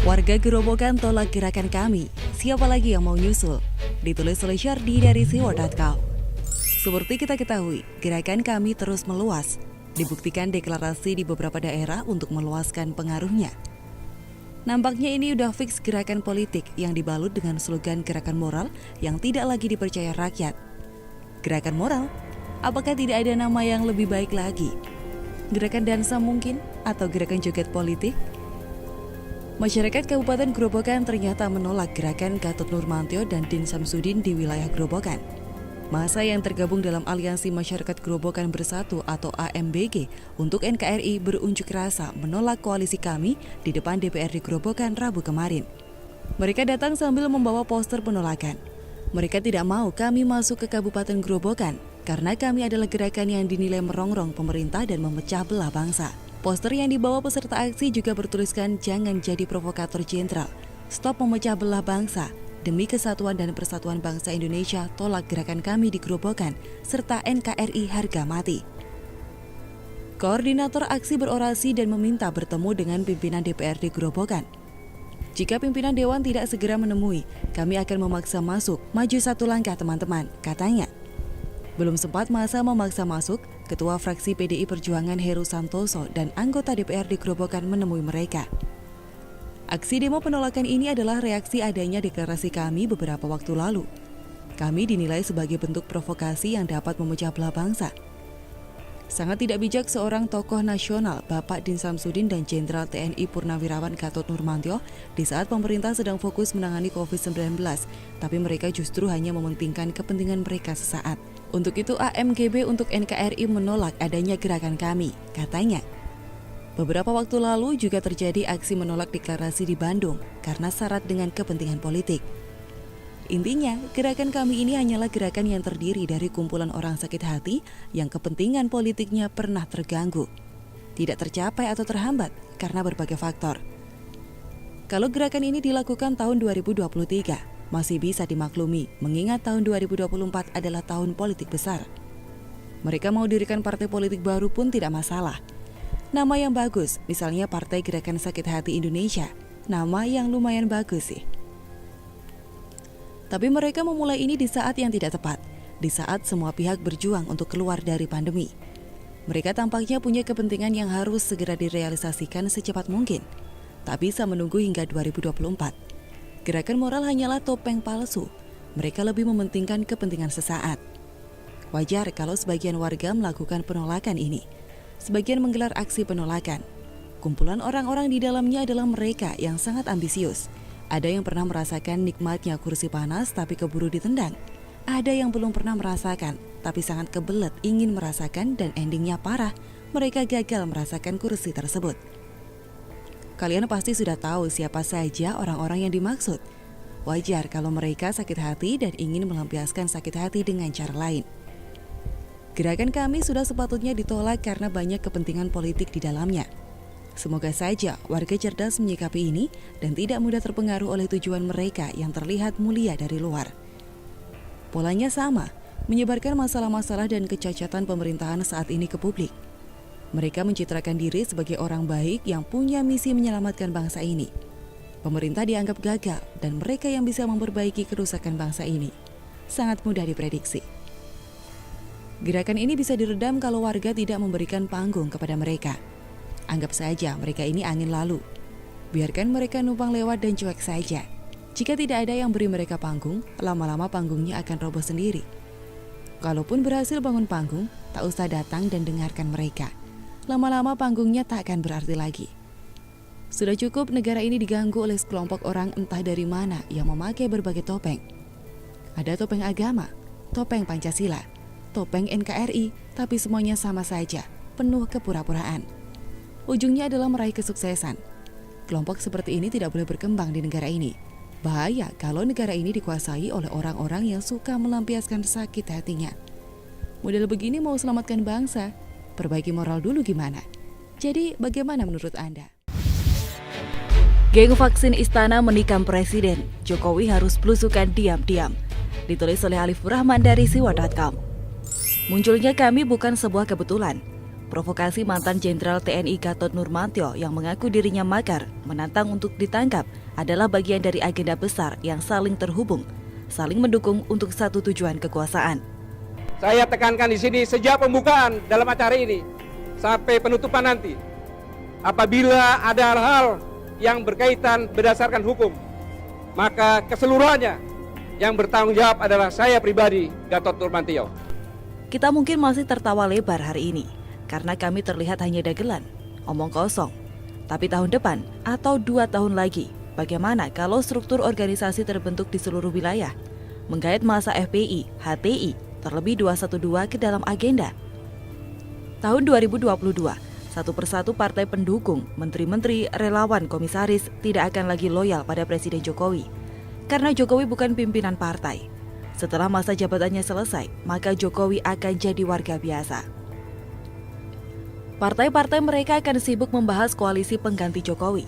Warga Gerobokan tolak gerakan kami. Siapa lagi yang mau nyusul? Ditulis oleh Syardi dari siwar.com. Seperti kita ketahui, gerakan kami terus meluas. Dibuktikan deklarasi di beberapa daerah untuk meluaskan pengaruhnya. Nampaknya ini udah fix gerakan politik yang dibalut dengan slogan gerakan moral yang tidak lagi dipercaya rakyat. Gerakan moral? Apakah tidak ada nama yang lebih baik lagi? Gerakan dansa mungkin? Atau gerakan joget politik? Masyarakat Kabupaten Gerobokan ternyata menolak gerakan Gatot Nurmantio dan Din Samsudin di wilayah Gerobokan. Massa yang tergabung dalam Aliansi Masyarakat Gerobokan Bersatu atau AMBG untuk NKRI berunjuk rasa menolak koalisi kami di depan DPRD Gerobokan Rabu kemarin. Mereka datang sambil membawa poster penolakan. Mereka tidak mau kami masuk ke Kabupaten Gerobokan karena kami adalah gerakan yang dinilai merongrong pemerintah dan memecah belah bangsa. Poster yang dibawa peserta aksi juga bertuliskan jangan jadi provokator jenderal, stop memecah belah bangsa, demi kesatuan dan persatuan bangsa Indonesia tolak gerakan kami di Gerobokan, serta NKRI harga mati. Koordinator aksi berorasi dan meminta bertemu dengan pimpinan DPRD Gerobokan. Jika pimpinan Dewan tidak segera menemui, kami akan memaksa masuk, maju satu langkah teman-teman, katanya. Belum sempat massa memaksa masuk, Ketua Fraksi PDI Perjuangan Heru Santoso dan anggota DPRD Gerobokan menemui mereka. Aksi demo penolakan ini adalah reaksi adanya deklarasi kami beberapa waktu lalu. Kami dinilai sebagai bentuk provokasi yang dapat memecah belah bangsa. Sangat tidak bijak seorang tokoh nasional, Bapak Din Samsudin dan Jenderal TNI Purnawirawan Gatot Nurmantio di saat pemerintah sedang fokus menangani COVID-19, tapi mereka justru hanya mementingkan kepentingan mereka sesaat. Untuk itu AMGB untuk NKRI menolak adanya gerakan kami, katanya. Beberapa waktu lalu juga terjadi aksi menolak deklarasi di Bandung karena syarat dengan kepentingan politik. Intinya, gerakan kami ini hanyalah gerakan yang terdiri dari kumpulan orang sakit hati yang kepentingan politiknya pernah terganggu, tidak tercapai atau terhambat karena berbagai faktor. Kalau gerakan ini dilakukan tahun 2023, masih bisa dimaklumi mengingat tahun 2024 adalah tahun politik besar. Mereka mau dirikan partai politik baru pun tidak masalah. Nama yang bagus, misalnya Partai Gerakan Sakit Hati Indonesia, nama yang lumayan bagus sih. Tapi mereka memulai ini di saat yang tidak tepat, di saat semua pihak berjuang untuk keluar dari pandemi. Mereka tampaknya punya kepentingan yang harus segera direalisasikan secepat mungkin, tak bisa menunggu hingga 2024. Gerakan moral hanyalah topeng palsu, mereka lebih mementingkan kepentingan sesaat. Wajar kalau sebagian warga melakukan penolakan ini. Sebagian menggelar aksi penolakan. Kumpulan orang-orang di dalamnya adalah mereka yang sangat ambisius. Ada yang pernah merasakan nikmatnya kursi panas tapi keburu ditendang. Ada yang belum pernah merasakan tapi sangat kebelet ingin merasakan dan endingnya parah. Mereka gagal merasakan kursi tersebut. Kalian pasti sudah tahu siapa saja orang-orang yang dimaksud. Wajar kalau mereka sakit hati dan ingin melampiaskan sakit hati dengan cara lain. Gerakan kami sudah sepatutnya ditolak karena banyak kepentingan politik di dalamnya. Semoga saja warga cerdas menyikapi ini dan tidak mudah terpengaruh oleh tujuan mereka yang terlihat mulia dari luar. Polanya sama, menyebarkan masalah-masalah dan kecacatan pemerintahan saat ini ke publik. Mereka mencitrakan diri sebagai orang baik yang punya misi menyelamatkan bangsa ini. Pemerintah dianggap gagal dan mereka yang bisa memperbaiki kerusakan bangsa ini. Sangat mudah diprediksi. Gerakan ini bisa diredam kalau warga tidak memberikan panggung kepada mereka. Anggap saja mereka ini angin lalu. Biarkan mereka numpang lewat dan cuek saja. Jika tidak ada yang beri mereka panggung, lama-lama panggungnya akan roboh sendiri. Kalaupun berhasil bangun panggung, tak usah datang dan dengarkan mereka. Lama-lama panggungnya tak akan berarti lagi. Sudah cukup negara ini diganggu oleh sekelompok orang entah dari mana yang memakai berbagai topeng. Ada topeng agama, topeng Pancasila, topeng NKRI, tapi semuanya sama saja, penuh kepura-puraan. Ujungnya adalah meraih kesuksesan. Kelompok seperti ini tidak boleh berkembang di negara ini. Bahaya kalau negara ini dikuasai oleh orang-orang yang suka melampiaskan sakit hatinya. Model begini mau selamatkan bangsa, perbaiki moral dulu gimana? Jadi bagaimana menurut Anda? Geng vaksin istana menikam presiden, Jokowi harus belusukan diam-diam. Ditulis oleh Alif Rahman dari siwar.com. Munculnya kami bukan sebuah kebetulan. Provokasi mantan Jenderal TNI Gatot Nurmantio yang mengaku dirinya makar, menantang untuk ditangkap adalah bagian dari agenda besar yang saling terhubung, saling mendukung untuk satu tujuan kekuasaan. Saya tekankan di sini sejak pembukaan dalam acara ini sampai penutupan nanti, apabila ada hal-hal yang berkaitan berdasarkan hukum, maka keseluruhannya yang bertanggung jawab adalah saya pribadi, Gatot Nurmantio. Kita mungkin masih tertawa lebar hari ini, karena kami terlihat hanya dagelan, omong kosong. Tapi tahun depan atau 2 tahun lagi, bagaimana kalau struktur organisasi terbentuk di seluruh wilayah, menggait masa FPI, HTI, terlebih 212 ke dalam agenda? Tahun 2022, satu persatu partai pendukung, menteri-menteri, relawan, komisaris tidak akan lagi loyal pada Presiden Jokowi. Karena Jokowi bukan pimpinan partai. Setelah masa jabatannya selesai, maka Jokowi akan jadi warga biasa. Partai-partai mereka akan sibuk membahas koalisi pengganti Jokowi.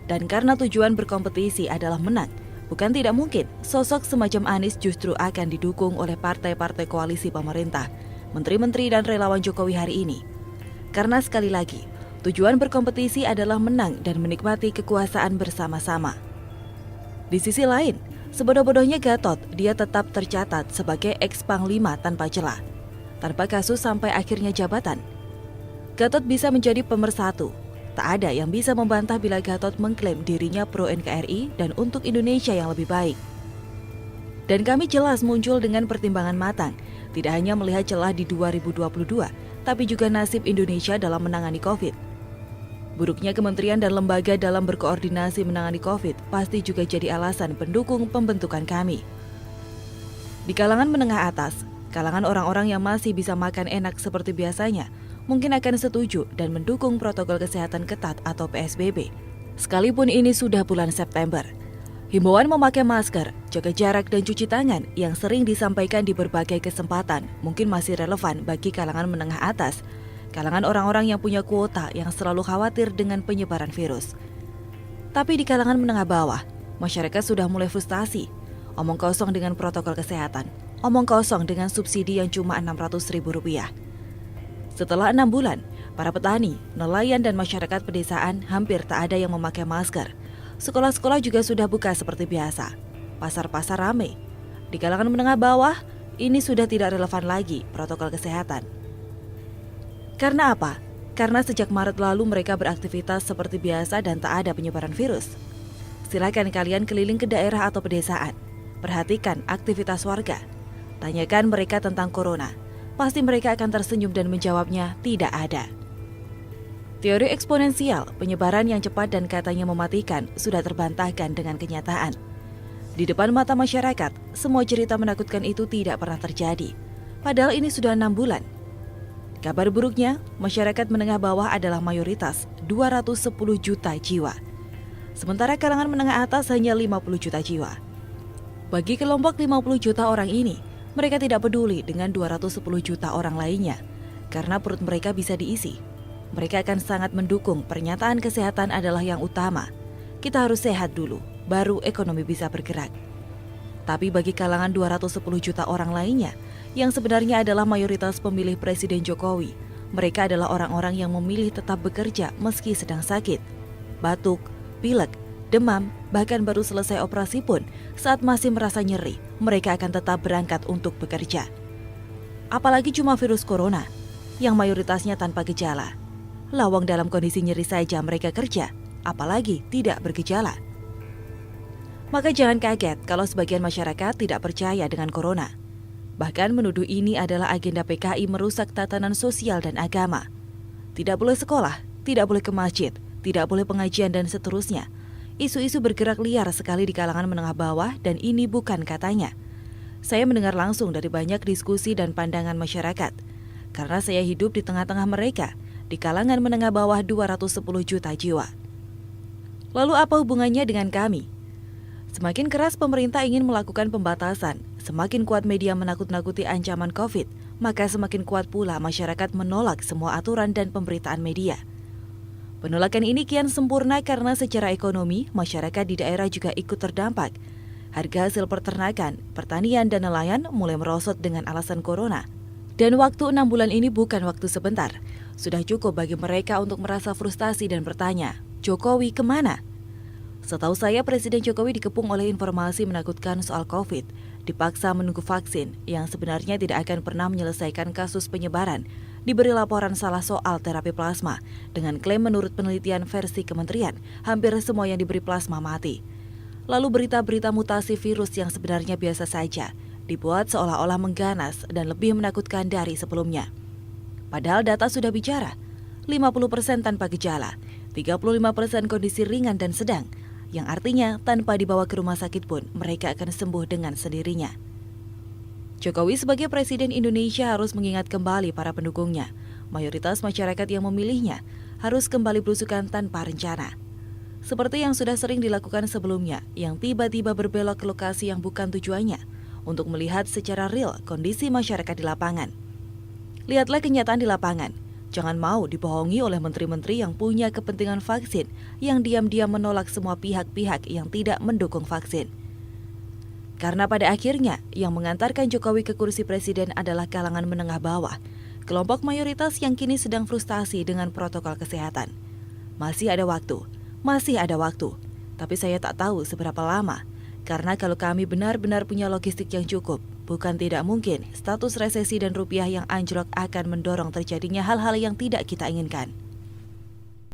Dan karena tujuan berkompetisi adalah menang, bukan tidak mungkin sosok semacam Anies justru akan didukung oleh partai-partai koalisi pemerintah, menteri-menteri dan relawan Jokowi hari ini. Karena sekali lagi, tujuan berkompetisi adalah menang dan menikmati kekuasaan bersama-sama. Di sisi lain, sebodoh-bodohnya Gatot, dia tetap tercatat sebagai ex-panglima tanpa celah, tanpa kasus sampai akhirnya jabatan. Gatot bisa menjadi pemersatu. Tak ada yang bisa membantah bila Gatot mengklaim dirinya pro NKRI dan untuk Indonesia yang lebih baik. Dan kami jelas muncul dengan pertimbangan matang, tidak hanya melihat celah di 2022, tapi juga nasib Indonesia dalam menangani COVID. Buruknya kementerian dan lembaga dalam berkoordinasi menangani COVID pasti juga jadi alasan pendukung pembentukan kami. Di kalangan menengah atas, kalangan orang-orang yang masih bisa makan enak seperti biasanya, mungkin akan setuju dan mendukung protokol kesehatan ketat atau PSBB. Sekalipun ini sudah bulan September. Himbauan memakai masker, jaga jarak dan cuci tangan yang sering disampaikan di berbagai kesempatan mungkin masih relevan bagi kalangan menengah atas, kalangan orang-orang yang punya kuota yang selalu khawatir dengan penyebaran virus. Tapi di kalangan menengah bawah, masyarakat sudah mulai frustasi. Omong kosong dengan protokol kesehatan, omong kosong dengan subsidi yang cuma Rp600.000. Setelah 6 bulan, para petani, nelayan dan masyarakat pedesaan hampir tak ada yang memakai masker. Sekolah-sekolah juga sudah buka seperti biasa. Pasar-pasar ramai. Di kalangan menengah bawah, ini sudah tidak relevan lagi protokol kesehatan. Karena apa? Karena sejak Maret lalu mereka beraktivitas seperti biasa dan tak ada penyebaran virus. Silakan kalian keliling ke daerah atau pedesaan. Perhatikan aktivitas warga. Tanyakan mereka tentang corona. Pasti mereka akan tersenyum dan menjawabnya tidak ada. Teori eksponensial, penyebaran yang cepat dan katanya mematikan, sudah terbantahkan dengan kenyataan. Di depan mata masyarakat, semua cerita menakutkan itu tidak pernah terjadi. Padahal ini sudah 6 bulan. Kabar buruknya, masyarakat menengah bawah adalah mayoritas, 210 juta jiwa. Sementara kalangan menengah atas hanya 50 juta jiwa. Bagi kelompok 50 juta orang ini, mereka tidak peduli dengan 210 juta orang lainnya, karena perut mereka bisa diisi. Mereka akan sangat mendukung pernyataan kesehatan adalah yang utama. Kita harus sehat dulu, baru ekonomi bisa bergerak. Tapi bagi kalangan 210 juta orang lainnya, yang sebenarnya adalah mayoritas pemilih Presiden Jokowi, mereka adalah orang-orang yang memilih tetap bekerja meski sedang sakit, batuk, pilek, demam, bahkan baru selesai operasi pun, saat masih merasa nyeri, mereka akan tetap berangkat untuk bekerja. Apalagi cuma virus corona, yang mayoritasnya tanpa gejala. Lawang dalam kondisi nyeri saja mereka kerja, apalagi tidak bergejala. Maka jangan kaget kalau sebagian masyarakat tidak percaya dengan corona. Bahkan menuduh ini adalah agenda PKI merusak tatanan sosial dan agama. Tidak boleh sekolah, tidak boleh ke masjid, tidak boleh pengajian dan seterusnya. Isu-isu bergerak liar sekali di kalangan menengah bawah dan ini bukan katanya. Saya mendengar langsung dari banyak diskusi dan pandangan masyarakat. Karena saya hidup di tengah-tengah mereka, di kalangan menengah bawah 210 juta jiwa. Lalu apa hubungannya dengan kami? Semakin keras pemerintah ingin melakukan pembatasan, semakin kuat media menakut-nakuti ancaman COVID, maka semakin kuat pula masyarakat menolak semua aturan dan pemberitaan media. Penolakan ini kian sempurna karena secara ekonomi, masyarakat di daerah juga ikut terdampak. Harga hasil peternakan, pertanian, dan nelayan mulai merosot dengan alasan corona. Dan waktu 6 bulan ini bukan waktu sebentar. Sudah cukup bagi mereka untuk merasa frustasi dan bertanya, Jokowi kemana? Setahu saya, Presiden Jokowi dikepung oleh informasi menakutkan soal COVID, dipaksa menunggu vaksin yang sebenarnya tidak akan pernah menyelesaikan kasus penyebaran, diberi laporan salah soal terapi plasma, dengan klaim menurut penelitian versi kementerian, hampir semua yang diberi plasma mati. Lalu berita-berita mutasi virus yang sebenarnya biasa saja, dibuat seolah-olah mengganas dan lebih menakutkan dari sebelumnya. Padahal data sudah bicara, 50% tanpa gejala, 35% kondisi ringan dan sedang, yang artinya tanpa dibawa ke rumah sakit pun mereka akan sembuh dengan sendirinya. Jokowi sebagai Presiden Indonesia harus mengingat kembali para pendukungnya. Mayoritas masyarakat yang memilihnya harus kembali belusukan tanpa rencana. Seperti yang sudah sering dilakukan sebelumnya, yang tiba-tiba berbelok ke lokasi yang bukan tujuannya, untuk melihat secara real kondisi masyarakat di lapangan. Lihatlah kenyataan di lapangan. Jangan mau dibohongi oleh menteri-menteri yang punya kepentingan vaksin, yang diam-diam menolak semua pihak-pihak yang tidak mendukung vaksin. Karena pada akhirnya, yang mengantarkan Jokowi ke kursi presiden adalah kalangan menengah bawah, kelompok mayoritas yang kini sedang frustasi dengan protokol kesehatan. Masih ada waktu, tapi saya tak tahu seberapa lama. Karena kalau kami benar-benar punya logistik yang cukup, bukan tidak mungkin status resesi dan rupiah yang anjlok akan mendorong terjadinya hal-hal yang tidak kita inginkan.